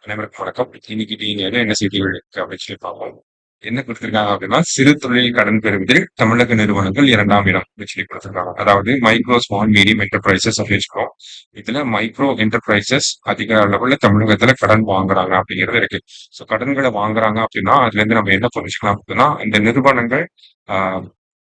அனைவருக்கும் வணக்கம். இன்னைக்கு டிஎன்ஏல என்ன செய்திகள் இருக்கு அப்படின்னு சொல்லி பார்ப்போம். என்ன கொடுத்திருக்காங்க அப்படின்னா, சிறு தொழில் கடன் பெறுவதில் தமிழக நிறுவனங்கள் 2ஆம் இடம் அப்படின்னு சொல்லி கொடுத்திருக்காங்க. அதாவது மைக்ரோ ஸ்மால் மீடியம் என்டர்பிரைசஸ் அப்படின்னு சொல்றோம். இதுல மைக்ரோ என்டர்பிரைசஸ் அதிக அளவுல தமிழகத்துல கடன் வாங்குறாங்க அப்படிங்கிறது இருக்கு. ஸோ கடன்களை வாங்குறாங்க அப்படின்னா அதுல இருந்து நம்ம என்ன புரிஞ்சுக்கலாம் அப்படின்னா, இந்த நிறுவனங்கள்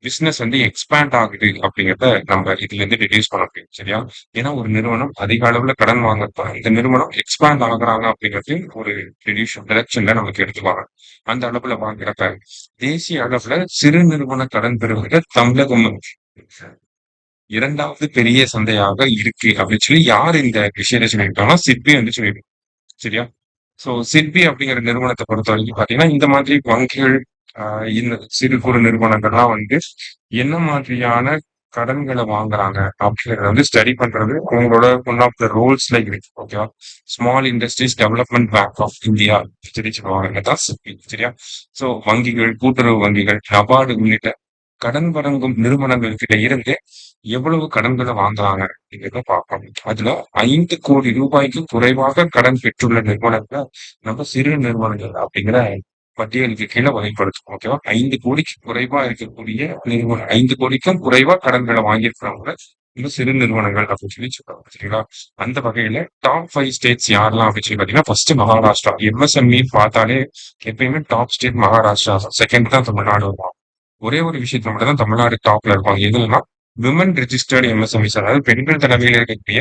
பிசினஸ் வந்து எக்ஸ்பேண்ட் ஆகுது அப்படிங்கிறத நம்ம இதுல இருந்து டிடியூஸ் பண்ண முடியும். சரியா? ஏன்னா ஒரு நிறுவனம் அதிக அளவுல கடன் வாங்குறப்ப இந்த நிறுவனம் எக்ஸ்பேண்ட் ஆகுறாங்க அப்படிங்கிறது ஒரு டிரெக்ஷன்ல நமக்கு எடுத்துக்குவாங்க. அந்த அளவுல வாங்குறப்ப தேசிய அளவுல சிறு நிறுவன கடன் பெறுவதில் தமிழகம் இரண்டாவது பெரிய சந்தையாக இருக்கு அப்படின்னு சொல்லி யார் இந்த விஷயத்தை சொல்லியிருக்காங்கன்னா சிட்பி வந்து சொல்லியிருக்கு. சரியா? சோ சிட்பி அப்படிங்கிற நிறுவனத்தை பொறுத்த வரைக்கும் பாத்தீங்கன்னா இந்த மாதிரி வங்கிகள் இந்த சிறு குறு நிறுவனங்கள்லாம் வந்து என்ன மாதிரியான கடன்களை வாங்குறாங்க அப்படிங்கறத வந்து ஸ்டடி பண்றது உங்களோட ஒன் ஆஃப் த ரோல்ஸ்ல இருக்கு. ஓகேவா? Small industries development bank of India சரி சொல்லுவாங்க தான் சிட்பி. சரியா? சோ வங்கிகள், கூட்டுறவு வங்கிகள், நபார்டு உள்ளிட்ட கடன் வழங்கும் நிறுவனங்கள் கிட்ட இருந்து எவ்வளவு கடன்களை வாங்குறாங்க அப்படிங்கிறத பார்க்கணும். அதுல 5 கோடி ரூபாய்க்கு குறைவாக கடன் பெற்றுள்ள நிறுவனங்களை நம்ம சிறு நிறுவனங்கள் அப்படிங்கிற பட்டியலுக்கு கீழே வகைப்படுத்தும். ஓகேவா? 5 கோடிக்கு குறைவா இருக்கக்கூடிய நிறுவனம், 5 கோடிக்கும் குறைவா கடன்களை வாங்கியிருக்கிறவங்க இந்த சிறு நிறுவனங்கள் அப்படின்னு சொல்லி சொல்றாங்க. சரிங்களா? அந்த வகையில டாப் 5 ஸ்டேட்ஸ் யாரெல்லாம் அப்படின்னு சொல்லி பாத்தீங்கன்னா, ஃபர்ஸ்ட் மகாராஷ்டிரா. எம்எஸ்எம்இ பார்த்தாலே எப்பயுமே டாப் ஸ்டேட் மகாராஷ்டிரா, செகண்ட் தான் தமிழ்நாடு வருவாங்க. ஒரே ஒரு விஷயத்துல மட்டும் தான் தமிழ்நாடு டாப்ல இருப்பாங்க. எதுனா விமன் ரெஜிஸ்டர்டு எம்எஸ்எம்இஸ், அதாவது பெண்கள் தலைமையில் இருக்கக்கூடிய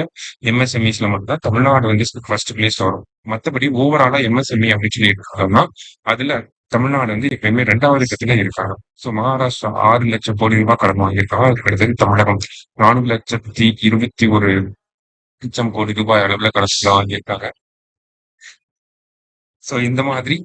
எம்எஸ்எம்இஸ்ல மட்டும் தான் தமிழ்நாடு வந்து ஃபர்ஸ்ட் பிளேஸ்ல வரும். மத்தபடி ஓவராலா எம்எஸ்எம்இ அப்படின்னு சொல்லி இருக்காங்கன்னா அதுல தமிழ்நாடு வந்து எப்பயுமே 2வது இடத்துல இருக்காங்க. சோ மகாராஷ்டிரா 6 லட்சம் கோடி ரூபாய் கடன் வாங்கியிருக்காங்க. அதுக்கு அடுத்தது தமிழகம் 4,21 லட்சம் கோடி ரூபாய் அளவுல கடன் வாங்கியிருக்காங்க. சோ இந்த மாதிரி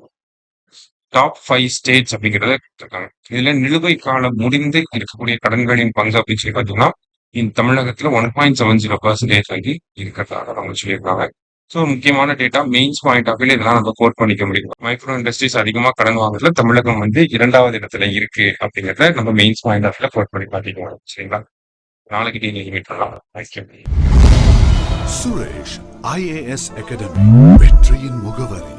டாப் 5 ஸ்டேட்ஸ் அப்படிங்கிறத கொடுத்திருக்காங்க. இதுல நிலுவை காலம் முடிந்து இருக்கக்கூடிய கடன்களின் பங்கு அப்படின்னு சொல்லி பார்த்தீங்கன்னா, இந்த தமிழகத்துல 1.70% வந்து இருக்கிறதாக அவங்க சொல்லியிருக்காங்க. ஸோ முக்கியமான டேட்டா மெயின்ஸ் பாயிண்ட் ஆஃப் இதெல்லாம் நம்ம கோட் பண்ணிக்க முடியும். மைக்ரோ இண்டஸ்ட்ரீஸ் அதிகமா கடன் வாங்குறதுல தமிழகம் வந்து 2வது இடத்துல இருக்கு அப்படிங்கிறத நம்ம மெயின்ஸ் பாயிண்ட் ஆஃப்ல கோட் பண்ணி பார்த்துக்கணும். சரிங்களா? நாளைக்கு நீங்க மீட் பண்ணலாம். தேங்க்யூ. சுரேஷ் IAS அகாடமி வெற்றியின் முகவரி.